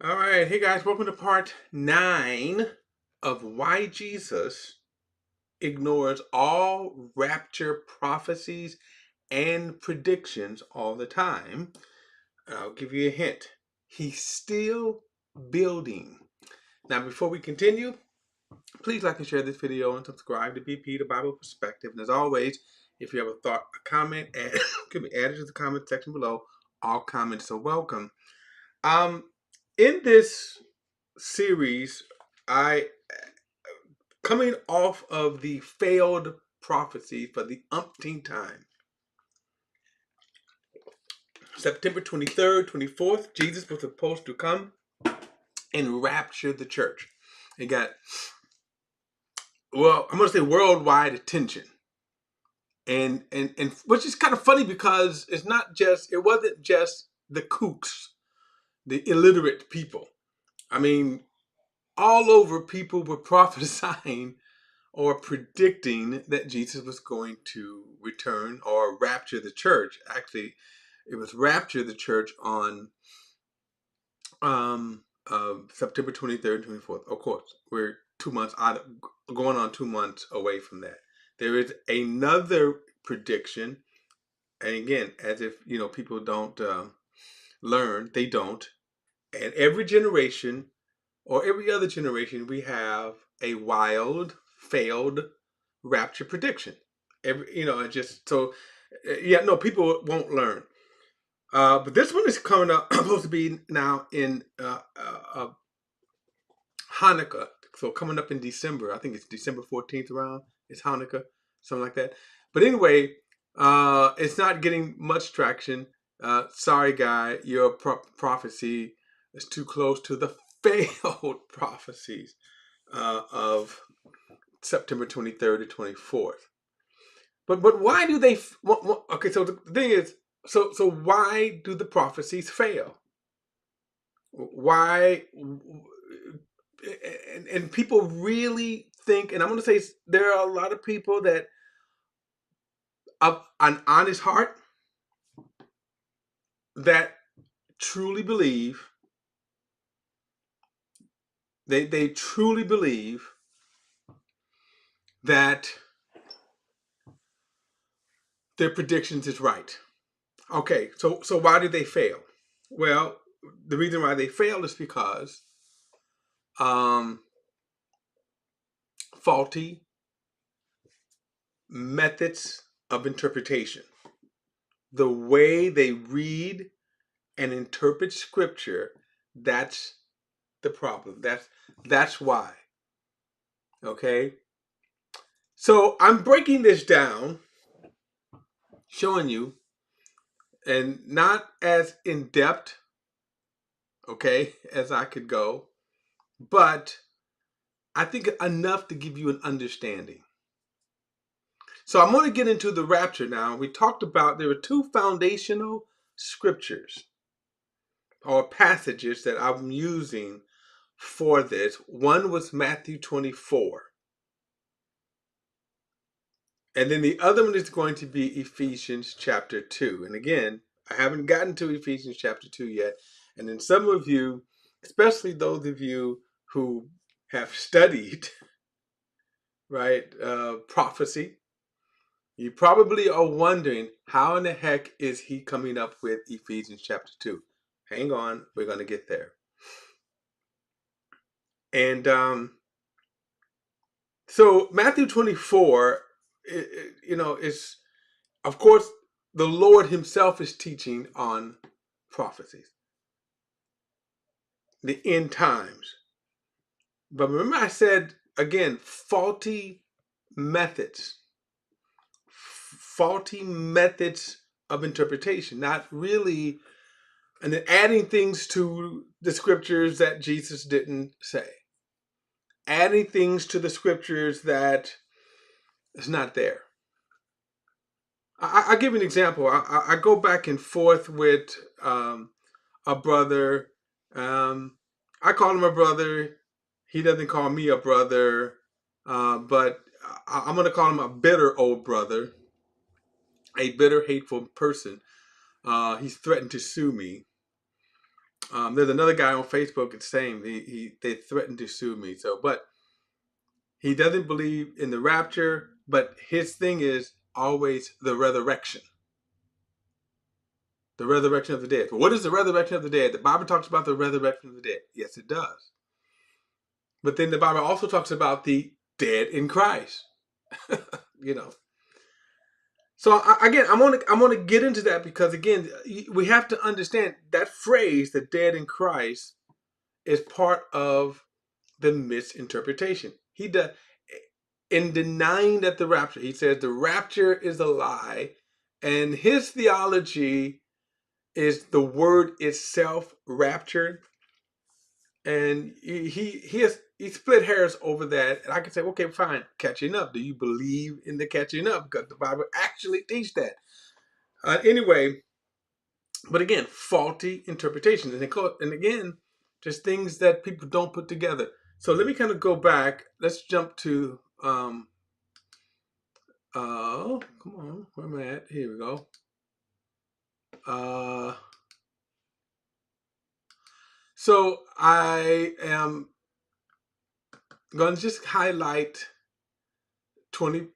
All right, hey guys, welcome to part 9 of why Jesus ignores all rapture prophecies and predictions all the time. I'll give you a hint. He's still building. Now, before we continue, please like and share this video and subscribe to BP, the Bible Perspective. And as always, if you have a thought, a comment, add it to the comment section below. All comments are welcome. Um, in this series, I coming off of the failed prophecy for the umpteenth time. September 23rd, 24th, Jesus was supposed to come and rapture the church. It got, well, I'm going to say worldwide attention. And which is kind of funny because it wasn't just the kooks, the illiterate people. I mean, all over people were prophesying or predicting that Jesus was going to return or rapture the church. Actually, it was rapture the church on September 23rd, 24th. Of course, we're 2 months out, going on 2 months away from that. There is another prediction, and again, as if people don't learn, they don't. And every generation or every other generation, we have a wild, failed rapture prediction. People won't learn. But this one is coming up, supposed to be now in Hanukkah. So coming up in December, I think it's December 14th around. It's Hanukkah, something like that. But anyway, it's not getting much traction. Sorry, guy, your prophecy is too close to the failed prophecies of September 23rd to 24th. But why do they? Okay, so the thing is, so why do the prophecies fail? Why? And people really think, and I'm going to say there are a lot of people that of an honest heart that truly believe they truly believe that their predictions is right. Okay, so why do they fail? Well, the reason why they fail is because faulty methods of interpretation. The way they read and interpret scripture, that's the problem. That's why. Okay? So I'm breaking this down, showing you, and not as in depth, okay, as I could go, but I think enough to give you an understanding. So I'm going to get into the rapture now. We talked about there were two foundational scriptures or passages that I'm using for this. One was Matthew 24. And then the other one is going to be Ephesians chapter 2. And again, I haven't gotten to Ephesians chapter 2 yet. And then some of you, especially those of you who have studied, right, prophecy, you probably are wondering, how in the heck is he coming up with Ephesians chapter 2? Hang on, we're going to get there. And so Matthew 24, is, of course, the Lord himself is teaching on prophecies, the end times. But remember I said, again, faulty methods of interpretation, not really, and then adding things to the scriptures that Jesus didn't say, adding things to the scriptures that is not there. I'll give you an example. I go back and forth with a brother. I call him a brother. He doesn't call me a brother, but I'm going to call him a bitter old brother, a bitter, hateful person. He's threatened to sue me. There's another guy on Facebook. It's saying they threatened to sue me. So, but he doesn't believe in the rapture. But his thing is always the resurrection. The resurrection of the dead. But what is the resurrection of the dead? The Bible talks about the resurrection of the dead. Yes, it does. But then the Bible also talks about the dead in Christ. you know. So again, I want to get into that because again, we have to understand that phrase, "the dead in Christ," is part of the misinterpretation. He does in denying that the rapture. He says the rapture is a lie, and his theology is the word itself, rapture, and he split hairs over that. And I can say, okay, fine, catching up. Do you believe in the catching up? Because the Bible actually teaches that. Anyway, but again, faulty interpretations, and again, just things that people don't put together. So let me kind of go back. Let's jump to come on, where am I at? Here we go. So I am going to just highlight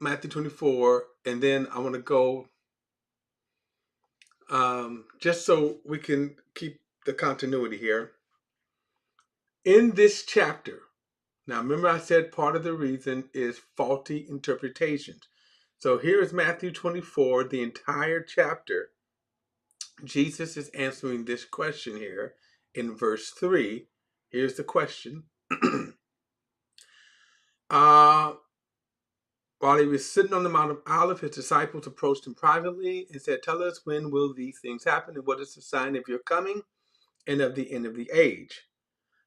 Matthew 24, and then I want to go just so we can keep the continuity here. In this chapter, now remember I said part of the reason is faulty interpretations. So here is Matthew 24, the entire chapter. Jesus is answering this question here in verse 3. Here's the question. While he was sitting on the Mount of Olives, his disciples approached him privately and said, "Tell us, when will these things happen, and what is the sign of your coming and of the end of the age?"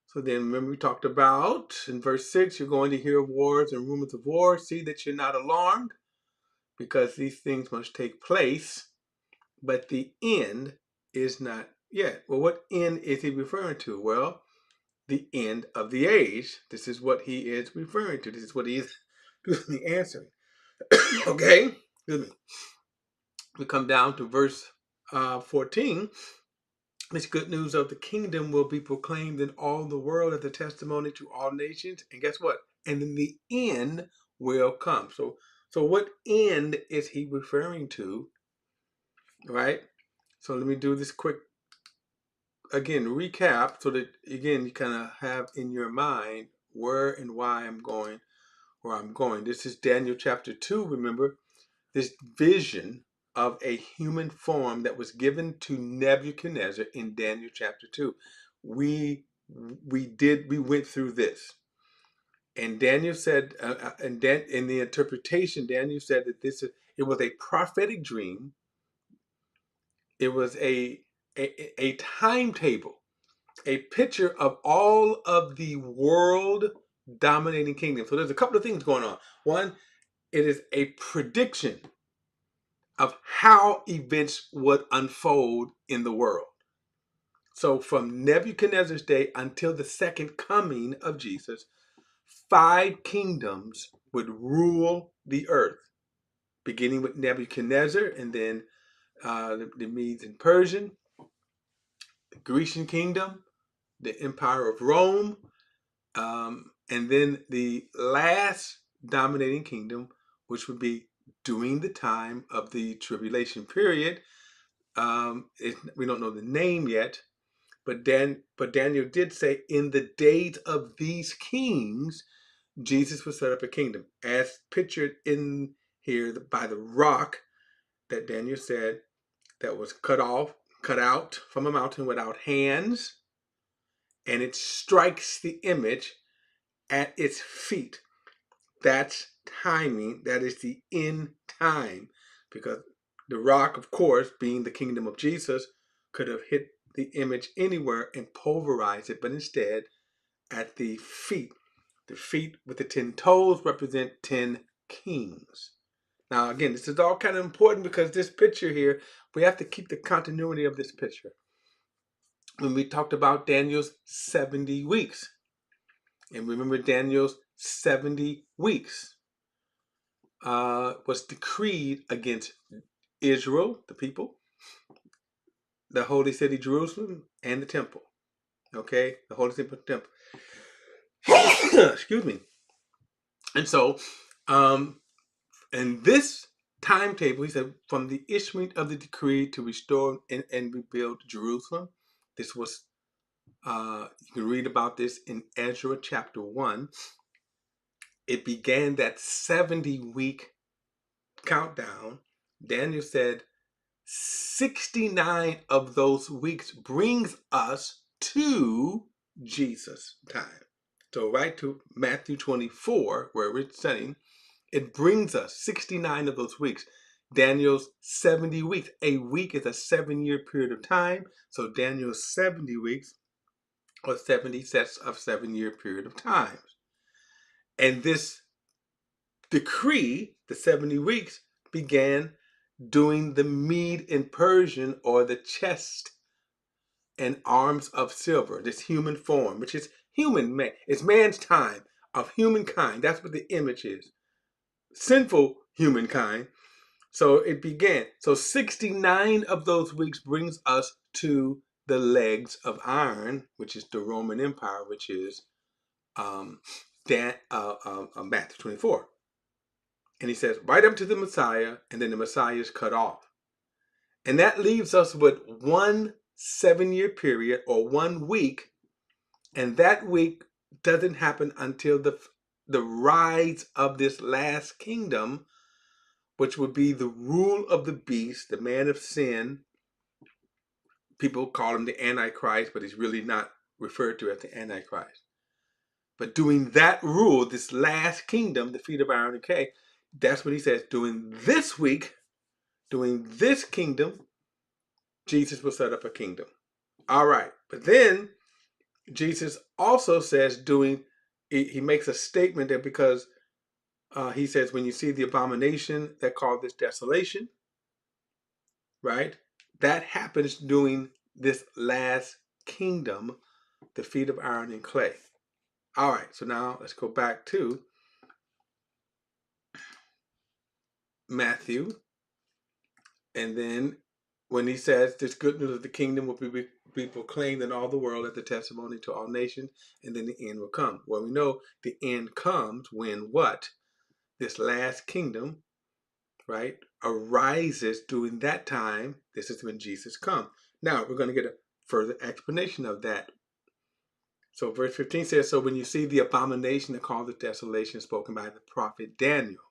So then remember we talked about in verse 6, you're going to hear of wars and rumors of war. See that you're not alarmed, because these things must take place, but the end is not yet. Well, what end is he referring to? Well, the end of the age. This is what he is referring to. This is what he is answering. Okay? Excuse me. We come down to verse 14. This good news of the kingdom will be proclaimed in all the world as a testimony to all nations. And guess what? And then the end will come. So what end is he referring to? Right? So let me do this quick, again, recap so that, again, you kind of have in your mind where and why I'm going where I'm going. This is Daniel chapter 2, remember? This vision of a human form that was given to Nebuchadnezzar in Daniel chapter 2. We went through this. And Daniel said, in the interpretation, Daniel said that it was a prophetic dream. It was a timetable, a picture of all of the world dominating kingdoms. So there's a couple of things going on. One, it is a prediction of how events would unfold in the world. So from Nebuchadnezzar's day until the second coming of Jesus, 5 kingdoms would rule the earth, beginning with Nebuchadnezzar, and then the Medes and Persian, the Grecian kingdom, the Empire of Rome, and then the last dominating kingdom, which would be during the time of the tribulation period. We don't know the name yet, but Daniel did say, in the days of these kings, Jesus will set up a kingdom, as pictured in here by the rock that Daniel said that was cut out from a mountain without hands, and it strikes the image at its feet. That's timing. That is the end time, because the rock, of course, being the kingdom of Jesus, could have hit the image anywhere and pulverized it, but instead at the feet. The feet with the 10 toes represent 10 kings. Now, again, this is all kind of important because this picture here, we have to keep the continuity of this picture. When we talked about Daniel's 70 weeks, and remember Daniel's 70 weeks was decreed against Israel, the people, the holy city Jerusalem, and the temple. Okay, the holy temple. Excuse me. And so, in this timetable, he said, from the issuing of the decree to restore and rebuild Jerusalem, this was, you can read about this in Ezra chapter 1. It began that 70-week countdown. Daniel said 69 of those weeks brings us to Jesus' time. So right to Matthew 24, where we're studying, it brings us 69 of those weeks. Daniel's 70 weeks. A week is a 7-year period of time. So Daniel's 70 weeks or 70 sets of 7-year period of time. And this decree, the 70 weeks, began doing the Mede and Persian, or the chest and arms of silver, this human form, which is human man. It's man's time of humankind. That's what the image is. Sinful humankind. So it began. So 69 of those weeks brings us to the legs of iron, which is the Roman Empire, which is Matthew 24. And he says, right up to the Messiah, and then the Messiah is cut off. And that leaves us with one 7-year period, or 1 week, and that week doesn't happen until the rise of this last kingdom, which would be the rule of the beast, the man of sin. People call him the Antichrist, but he's really not referred to as the Antichrist. But doing that rule, this last kingdom, the feet of iron and clay, that's what he says. During this week, during this kingdom, Jesus will set up a kingdom. All right. But then Jesus also says, he makes a statement that because he says, when you see the abomination that called this desolation, right? That happens during this last kingdom, the feet of iron and clay. All right, so now let's go back to Matthew. And then when he says this good news of the kingdom will be proclaimed in all the world as the testimony to all nations, and then the end will come. Well, we know the end comes when what? This last kingdom, right, arises during that time. This is when Jesus comes. Now, we're going to get a further explanation of that. So verse 15 says, so when you see the abomination that called the desolation spoken by the prophet Daniel.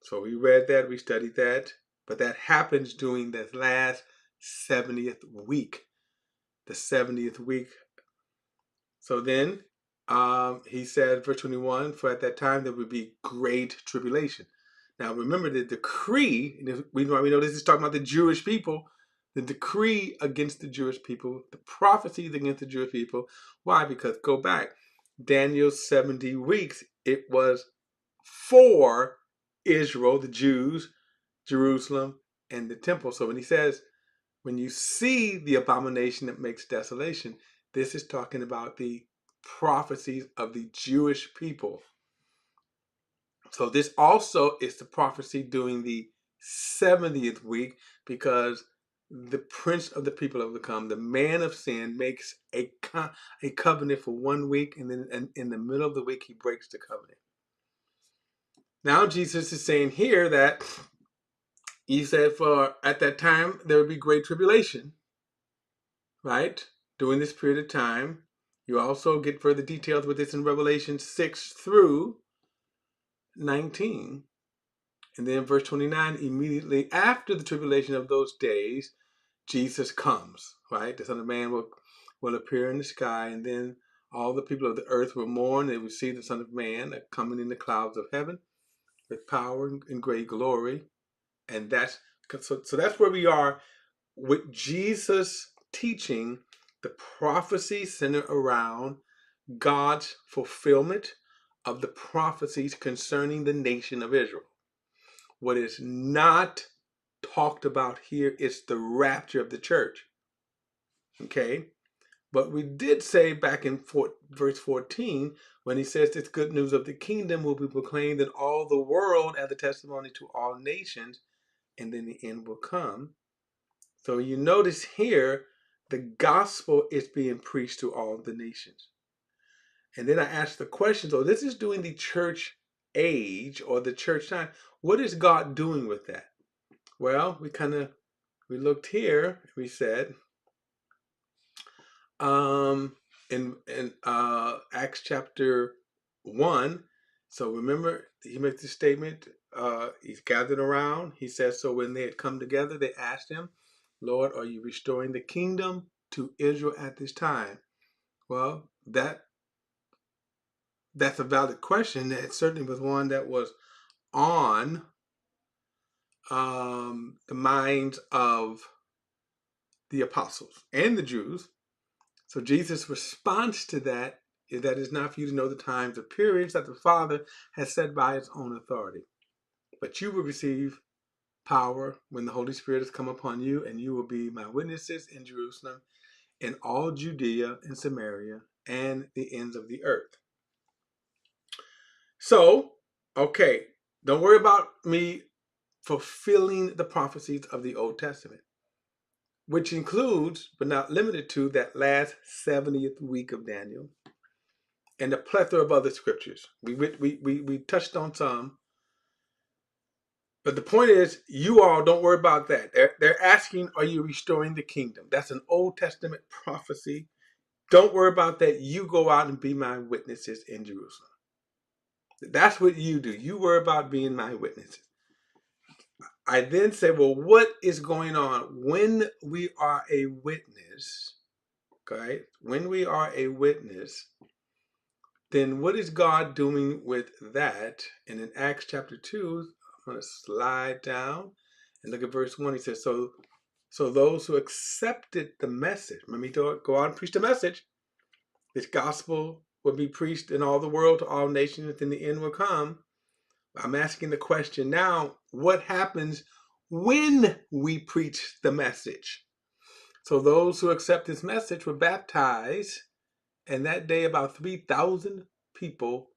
So we read that, we studied that, but that happens during the last 70th week. The 70th week. So then he said, verse 21, for at that time there would be great tribulation. Now remember the decree, we know this is talking about the Jewish people, the decree against the Jewish people, the prophecies against the Jewish people. Why? Because go back, Daniel's 70 weeks, it was for Israel, the Jews, Jerusalem, and the temple. So when he says, when you see the abomination that makes desolation, this is talking about the prophecies of the Jewish people. So this also is the prophecy during the 70th week, because the prince of the people have become, the man of sin, makes a covenant for 1 week, and then in the middle of the week he breaks the covenant. Now Jesus is saying here that he said for at that time there would be great tribulation, right? During this period of time. You also get further details with this in Revelation 6 through 19. And then verse 29, immediately after the tribulation of those days, Jesus comes, right? The Son of Man will appear in the sky, and then all the people of the earth will mourn. They will see the Son of Man coming in the clouds of heaven with power and great glory. And that's so that's where we are with Jesus teaching the prophecy centered around God's fulfillment of the prophecies concerning the nation of Israel. What is not talked about here is the rapture of the church. Okay? But we did say back in verse 14, when he says this good news of the kingdom will be proclaimed in all the world as a testimony to all nations, and then the end will come. So you notice here the gospel is being preached to all the nations. And then I asked the question, so this is during the church age or the church time. What is God doing with that? Well, we looked here. We said, in Acts chapter 1. So remember, he makes this statement. He's gathered around. He says, so when they had come together, they asked him, Lord, are you restoring the kingdom to Israel at this time? Well, that's a valid question. It certainly was one that was on the minds of the apostles and the Jews. So Jesus' response to that is that it's not for you to know the times or periods that the Father has set by his own authority. But you will receive power when the Holy Spirit has come upon you, and you will be my witnesses in Jerusalem, in all Judea and Samaria, and the ends of the earth. So, okay, don't worry about me fulfilling the prophecies of the Old Testament, which includes, but not limited to, that last 70th week of Daniel and a plethora of other scriptures. We touched on some, but the point is, you all don't worry about that. They're asking, are you restoring the kingdom? That's an Old Testament prophecy. Don't worry about that. You go out and be my witnesses in Jerusalem. That's what you do. You worry about being my witnesses. I then said, well, what is going on when we are a witness? Okay, when we are a witness, then what is God doing with that? And in Acts chapter 2, I'm going to slide down and look at verse 1. He says, so those who accepted the message, remember he told, go out and preach the message. This gospel will be preached in all the world to all nations, and the end will come. I'm asking the question now, what happens when we preach the message? So those who accept this message were baptized, and that day about 3,000 people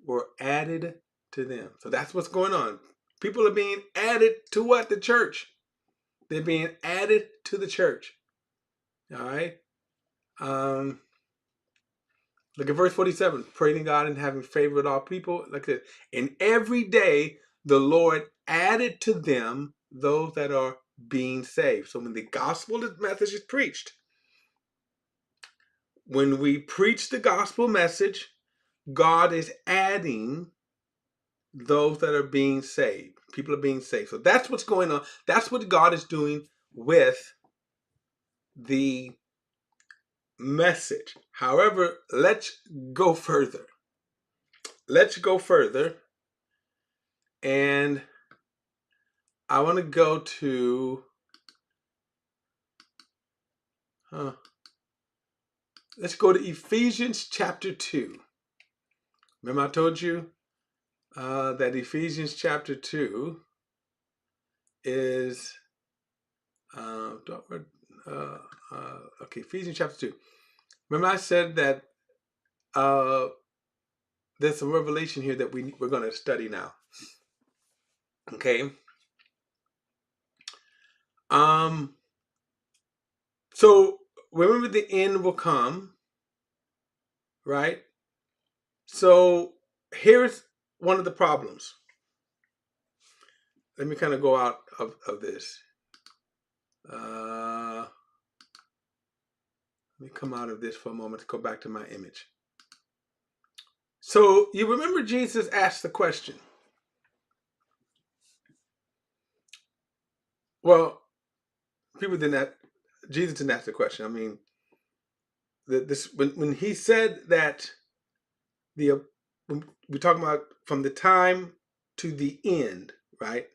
were added to them. So that's what's going on. People are being added to what? The church. They're being added to the church. All right. Look at verse 47. Praising God and having favor with all people. Look at it. And every day the Lord added to them those that are being saved. So when the gospel message is preached, when we preach the gospel message, God is adding those that are being saved. People are being saved. So that's what's going on. That's what God is doing with the message. However, let's go further. Let's go further. And I want to go to, let's go to Ephesians chapter 2. Remember I told you that Ephesians chapter 2 is, okay, Ephesians chapter 2. Remember I said that there's some revelation here that we're going to study now. Okay. So remember the end will come, right? So here's one of the problems. Let me kind of go out of this. Let me come out of this for a moment to go back to my image. So you remember Jesus asked the question. Well, Jesus didn't ask the question. I mean, when he said that when we're talking about from the time to the end, right?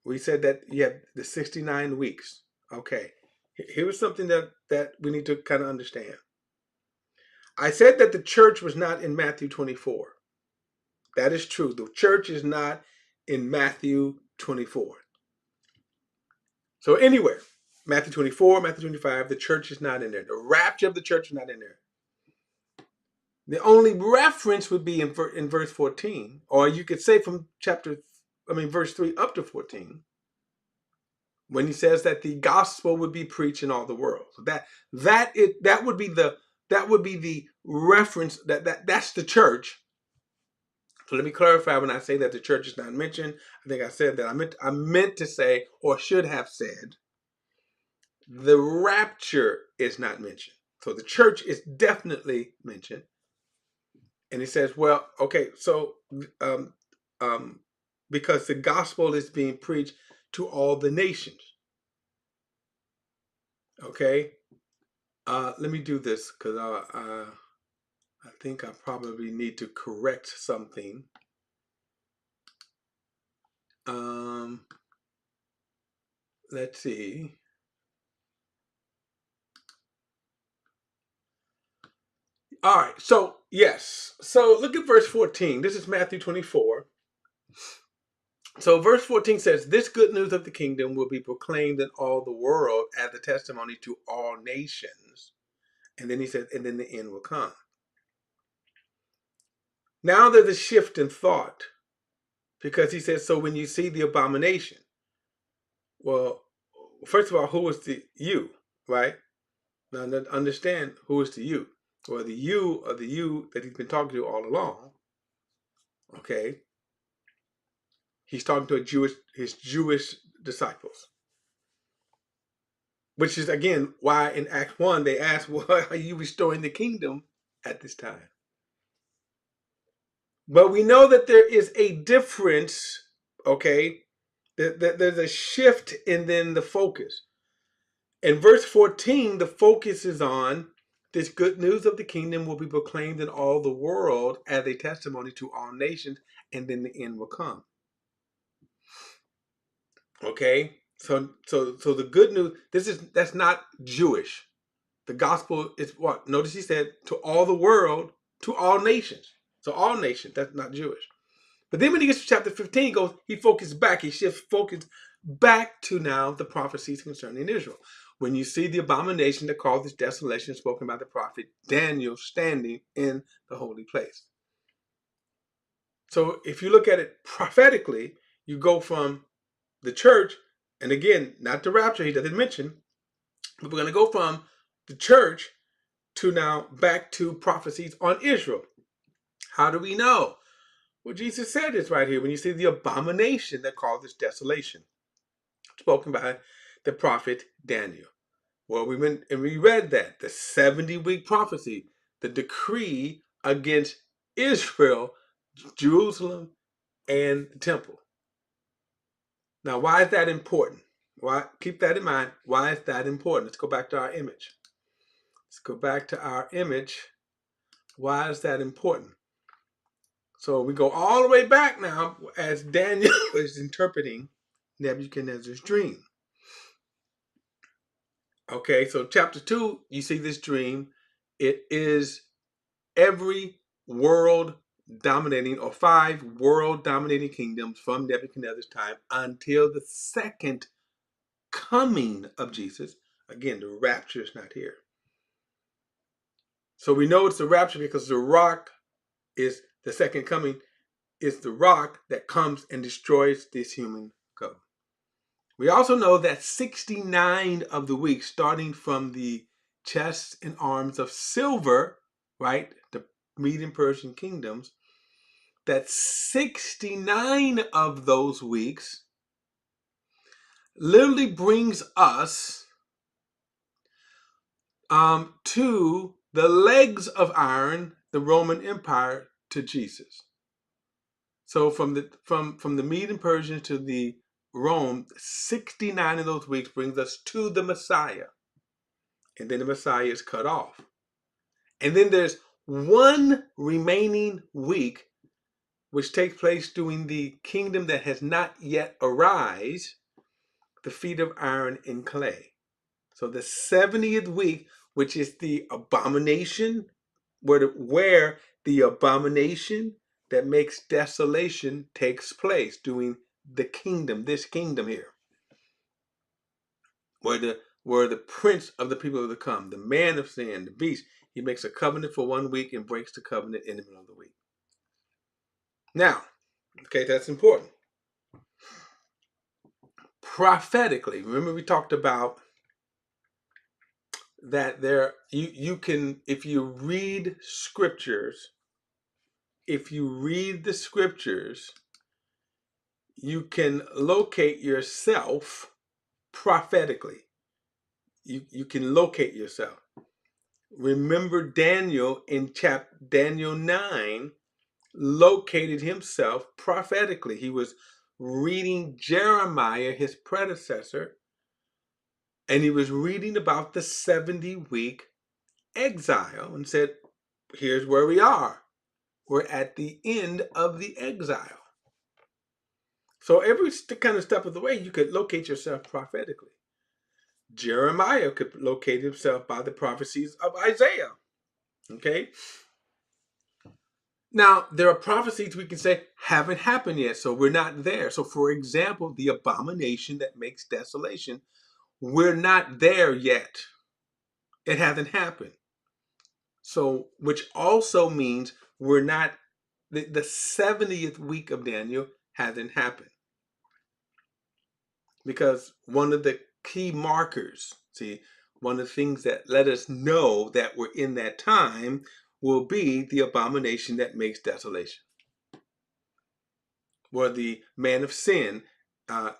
We said that you have the 69 weeks. Okay. Here was something that we need to kind of understand. I said that the church was not in Matthew 24. That is true. The church is not in Matthew 24. So anywhere, Matthew 24, Matthew 25, the church is not in there. The rapture of the church is not in there. The only reference would be in verse 14, or you could say from verse 3 up to 14, when he says that the gospel would be preached in all the world. So that would be the reference that's the church. So let me clarify when I say that the church is not mentioned. I think I said that I meant to say, or should have said, the rapture is not mentioned. So the church is definitely mentioned. And he says, well, okay, so um, because the gospel is being preached to all the nations. Okay, let me do this because I think I probably need to correct something. Let's see. All right, so yes. So look at verse 14. This is Matthew 24. So verse 14 says, this good news of the kingdom will be proclaimed in all the world as a testimony to all nations. And then he says, and then the end will come. Now there's a shift in thought because he says, so when you see the abomination, well, first of all, who is the you, right? Now understand who is the you. Well, the you or the you that he's been talking to all along, okay? He's talking to his Jewish disciples. Which is, again, why in Acts 1 they ask, why are you restoring the kingdom at this time? But we know that there is a difference, okay? There's a shift in then the focus. In verse 14, the focus is on this good news of the kingdom will be proclaimed in all the world as a testimony to all nations, and then the end will come. Okay? So the good news, that's not Jewish. The gospel is what? Notice he said to all the world, to all nations. So all nations, that's not Jewish. But then when he gets to chapter 15, he focused back. He shifts focus back to now the prophecies concerning Israel. When you see the abomination that causes desolation spoken by the prophet Daniel standing in the holy place. So if you look at it prophetically, you go from the church, and again, not the rapture, he doesn't mention, but we're going to go from the church to now back to prophecies on Israel. How do we know? Well, Jesus said this right here when you see the abomination that causes desolation, spoken by the prophet Daniel. Well, we went and we read that the 70-week prophecy, the decree against Israel, Jerusalem, and the temple. Now, why is that important? Why? Keep that in mind. Why is that important? Let's go back to our image. Let's go back to our image. Why is that important? So we go all the way back now as Daniel is interpreting Nebuchadnezzar's dream. Okay, so chapter 2, you see this dream. It is every world dominating, or 5 world dominating kingdoms from Nebuchadnezzar's time until the second coming of Jesus. Again, the rapture is not here. So we know it's the rapture because the rock is the second coming. Is the rock that comes and destroys this human covenant. We also know that 69 of the weeks, starting from the chests and arms of silver, right, the Median Persian kingdoms, that 69 of those weeks literally brings us to the legs of iron, the Roman Empire, to Jesus. So from the Median Persian to the Rome, 69 of those weeks brings us to the Messiah. And then the Messiah is cut off. And then there's one remaining week which takes place during the kingdom that has not yet arise, the feet of iron and clay. So the 70th week, which is the abomination, where the abomination that makes desolation takes place during the kingdom, this kingdom here, where the prince of the people to come, the man of sin, the beast, he makes a covenant for 1 week and breaks the covenant in the middle of the week. Now, okay, that's important. prophetically. Remember we talked about that you can, if you read scriptures, if you read the scriptures, you can locate yourself prophetically. You can locate yourself. Remember Daniel in Daniel 9 located himself prophetically. He was reading Jeremiah, his predecessor, and he was reading about the 70-week exile and said, here's where we are. We're at the end of the exile. So every kind of step of the way, you could locate yourself prophetically. Jeremiah could locate himself by the prophecies of Isaiah. Okay? Now, there are prophecies we can say haven't happened yet, so we're not there. So, for example, the abomination that makes desolation, we're not there yet. It hasn't happened. So, which also means we're not, the 70th week of Daniel hasn't happened. Because one of the key markers, see, one of the things that let us know that we're in that time will be the abomination that makes desolation. Where the man of sin,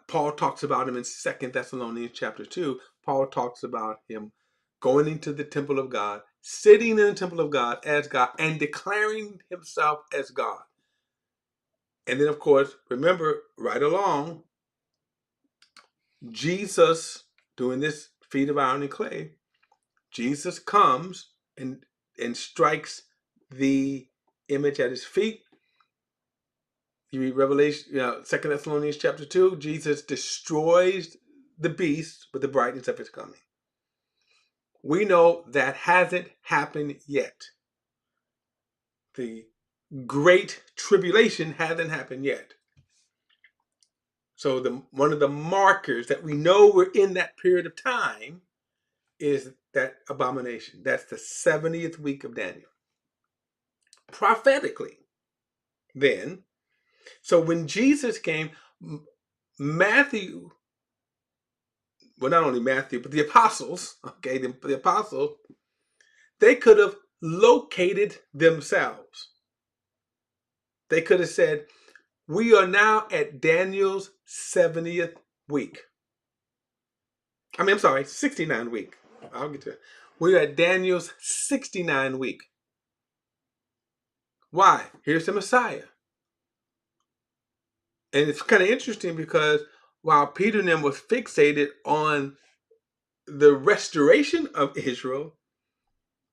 Paul talks about him in 2 Thessalonians chapter 2. Paul talks about him going into the temple of God, sitting in the temple of God as God, and declaring himself as God. And then, of course, remember, right along, Jesus doing this feat of iron and clay, Jesus comes and strikes the image at his feet. You read Revelation, 2 Thessalonians chapter 2, Jesus destroys the beast with the brightness of his coming. We know that hasn't happened yet. The great tribulation hasn't happened yet. So one of the markers that we know we're in that period of time is that abomination. That's the 70th week of Daniel. Prophetically, then, so when Jesus came, Matthew, well, not only Matthew, but the apostles, okay, the apostles, they could have located themselves. They could have said, we are now at Daniel's 70th week. I'm sorry, 69 week. I'll get to it. We're at Daniel's 69 week. Why? Here's the Messiah. And it's kind of interesting because while Peter and them was fixated on the restoration of Israel,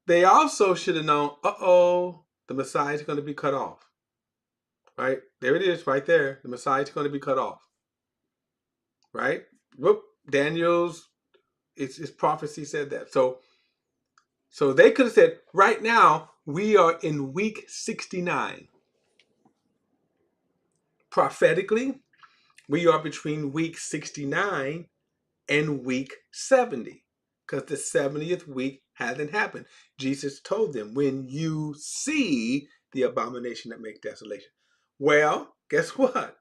they also should have known, the Messiah is going to be cut off. Right? There it is, right there. The Messiah is going to be cut off. Right? Whoop. Daniel's its prophecy said that. So they could have said, right now, we are in week 69. Prophetically, we are between week 69 and week 70. Because the 70th week hasn't happened. Jesus told them, when you see the abomination that makes desolation. Well, guess what?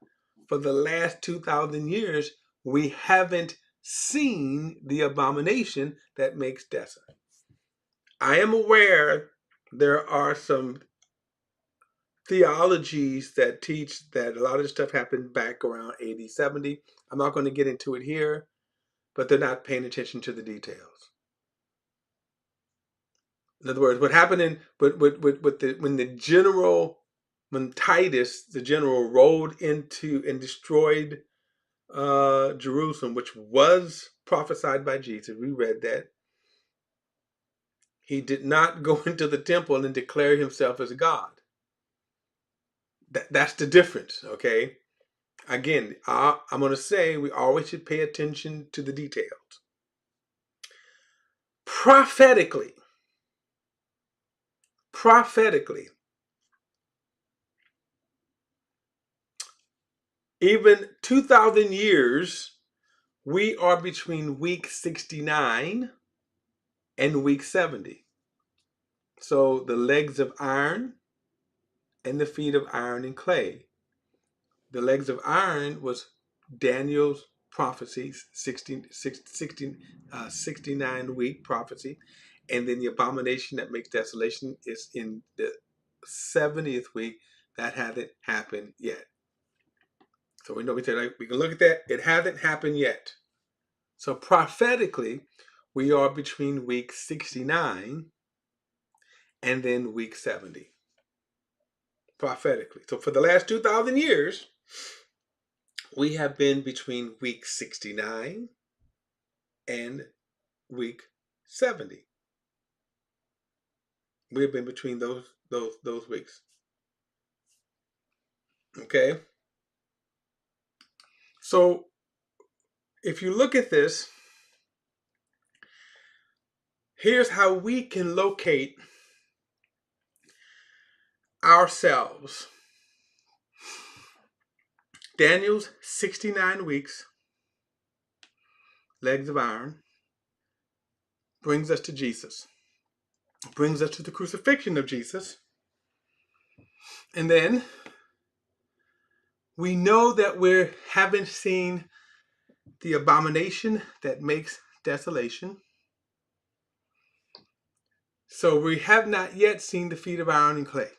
For the last 2,000 years, we haven't seen the abomination that makes desolation. I am aware there are some theologies that teach that a lot of this stuff happened back around AD 70. I'm not going to get into it here, but they're not paying attention to the details. In other words, what happened when Titus, the general, rode into and destroyed Jerusalem, which was prophesied by Jesus. We read that. He did not go into the temple and declare himself as God. That's the difference, okay? Again, I'm going to say we always should pay attention to the details. Prophetically, even 2,000 years, we are between week 69 and week 70. So the legs of iron and the feet of iron and clay. The legs of iron was Daniel's prophecies, 69-week prophecy. And then the abomination that makes desolation is in the 70th week. That hasn't happened yet. So we know we can look at that. It hasn't happened yet. So prophetically, we are between week 69 and then week 70. Prophetically. So for the last 2,000 years, we have been between week 69 and week 70. We've been between those weeks. Okay? So if you look at this, here's how we can locate ourselves. Daniel's 69 weeks, legs of iron, brings us to Jesus. Brings us to the crucifixion of Jesus. And then we know that we haven't seen the abomination that makes desolation. So we have not yet seen the feet of iron and clay.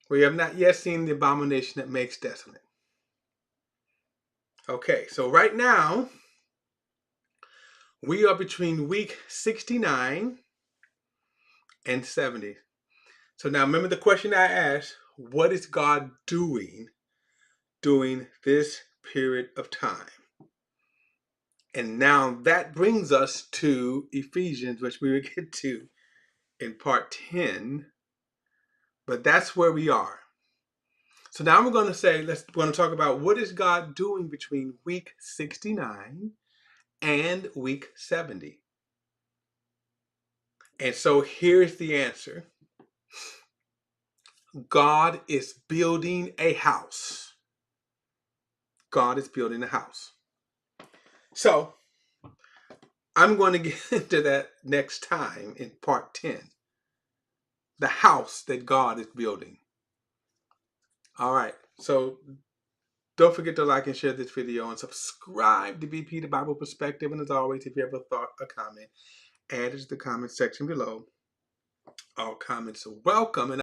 We have not yet seen the abomination that makes desolate. Okay, so right now, we are between week 69 and 70. So now remember the question I asked, what is God doing during this period of time? And now that brings us to Ephesians, which we will get to in part 10. But that's where we are. So now we're going to talk about what is God doing between week 69 and week 70. And so here's the answer. God is building a house. God is building a house. So I'm going to get into that next time in part 10. The house that God is building. All right. So don't forget to like and share this video and subscribe to BP the Bible Perspective. And as always, if you have a thought, a comment, add it to the comment section below. All comments are welcome. And